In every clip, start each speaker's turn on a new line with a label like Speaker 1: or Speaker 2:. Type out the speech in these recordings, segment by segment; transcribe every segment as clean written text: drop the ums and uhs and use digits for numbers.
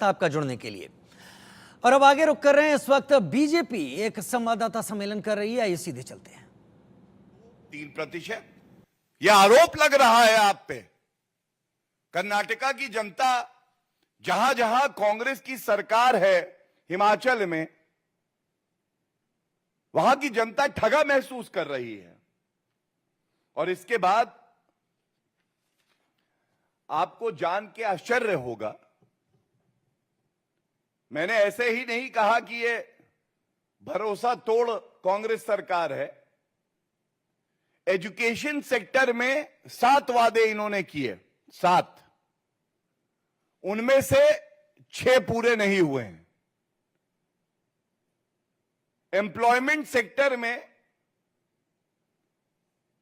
Speaker 1: आपका जुड़ने के लिए। और अब आगे रुक कर रहे हैं, इस वक्त बीजेपी एक संवाददाता सम्मेलन कर रही है, आइए सीधे चलते हैं।
Speaker 2: 3% यह आरोप लग रहा है आप पे। कर्नाटका की जनता, जहां जहां कांग्रेस की सरकार है हिमाचल में, वहां की जनता ठगा महसूस कर रही है। और इसके बाद आपको जान के आश्चर्य होगा, मैंने ऐसे ही नहीं कहा कि ये भरोसा तोड़ कांग्रेस सरकार है। एजुकेशन सेक्टर में 7 वादे इन्होंने किए, 7, उनमें से 6 पूरे नहीं हुए हैं। एम्प्लॉयमेंट सेक्टर में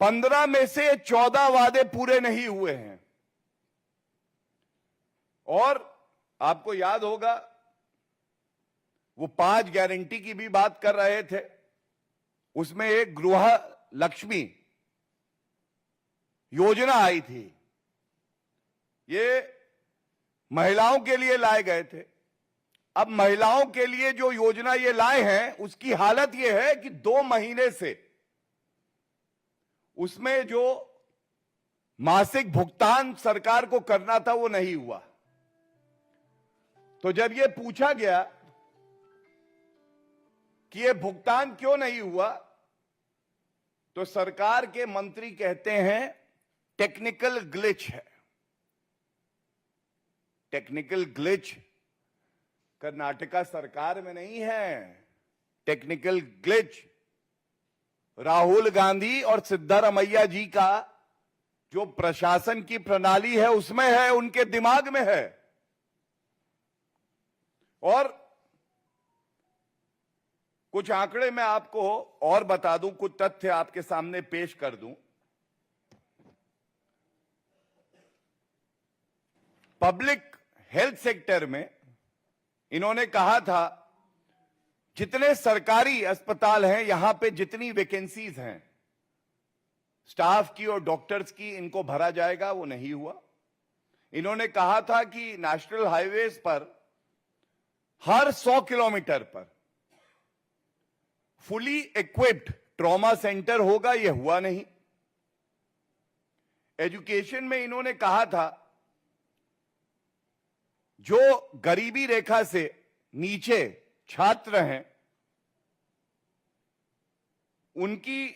Speaker 2: 15 में से 14 वादे पूरे नहीं हुए हैं। और आपको याद होगा, वो 5 गारंटी की भी बात कर रहे थे, उसमें एक गृह लक्ष्मी योजना आई थी। ये महिलाओं के लिए लाए गए थे। अब महिलाओं के लिए जो योजना ये लाए हैं, उसकी हालत ये है कि 2 महीने से उसमें जो मासिक भुगतान सरकार को करना था वो नहीं हुआ। तो जब ये पूछा गया कि ये भुगतान क्यों नहीं हुआ, तो सरकार के मंत्री कहते हैं टेक्निकल ग्लिच है। टेक्निकल ग्लिच कर्नाटका सरकार में नहीं है। टेक्निकल ग्लिच राहुल गांधी और सिद्धारमैया जी का जो प्रशासन की प्रणाली है उसमें है, उनके दिमाग में है। और कुछ आंकड़े मैं आपको और बता दूं, कुछ तथ्य आपके सामने पेश कर दूं। पब्लिक हेल्थ सेक्टर में इन्होंने कहा था, जितने सरकारी अस्पताल हैं यहां पे जितनी वैकेंसीज हैं स्टाफ की और डॉक्टर्स की, इनको भरा जाएगा, वो नहीं हुआ। इन्होंने कहा था कि नेशनल हाईवेज पर हर 100 किलोमीटर पर फुली इक्विप्ड ट्रॉमा सेंटर होगा, यह हुआ नहीं। एजुकेशन में इन्होंने कहा था, जो गरीबी रेखा से नीचे छात्र हैं उनकी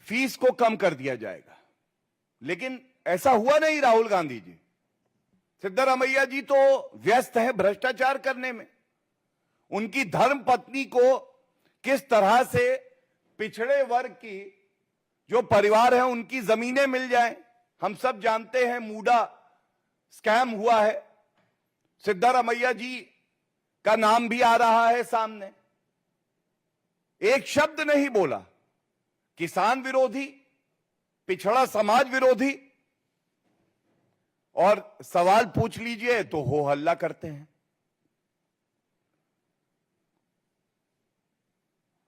Speaker 2: फीस को कम कर दिया जाएगा, लेकिन ऐसा हुआ नहीं। राहुल गांधी जी, सिद्धारमैया जी तो व्यस्त हैं भ्रष्टाचार करने में। उनकी धर्म पत्नी को किस तरह से पिछड़े वर्ग की जो परिवार है उनकी जमीनें मिल जाएं, हम सब जानते हैं। मूडा स्कैम हुआ है, सिद्धारमैया जी का नाम भी आ रहा है सामने। एक शब्द नहीं बोला, किसान विरोधी, पिछड़ा समाज विरोधी, और सवाल पूछ लीजिए तो हो हल्ला करते हैं।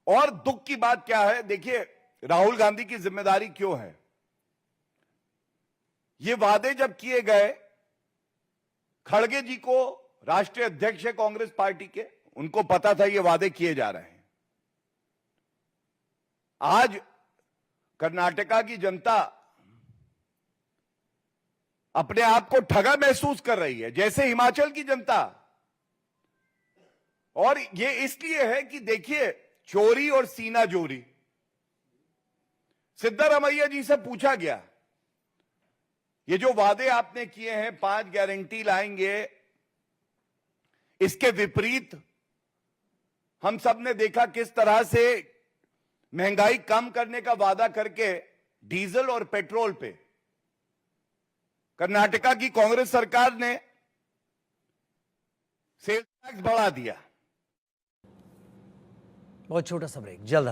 Speaker 2: और दुख की बात क्या है, देखिए राहुल गांधी की जिम्मेदारी क्यों है। ये वादे जब किए गए, खड़गे जी को, राष्ट्रीय अध्यक्ष है कांग्रेस पार्टी के, उनको पता था ये वादे किए जा रहे हैं। आज कर्नाटका की जनता अपने आप को ठगा महसूस कर रही है, जैसे हिमाचल की जनता। और ये इसलिए है कि देखिए, चोरी और सीना जोरी। सिद्धारमैया जी से पूछा गया, ये जो वादे आपने किए हैं, 5 गारंटी लाएंगे, इसके विपरीत हम सब ने देखा किस तरह से महंगाई कम करने का वादा करके डीजल और पेट्रोल पे कर्नाटका की कांग्रेस सरकार ने सेल्स टैक्स बढ़ा दिया।
Speaker 1: बहुत छोटा सा ब्रेक, जल्द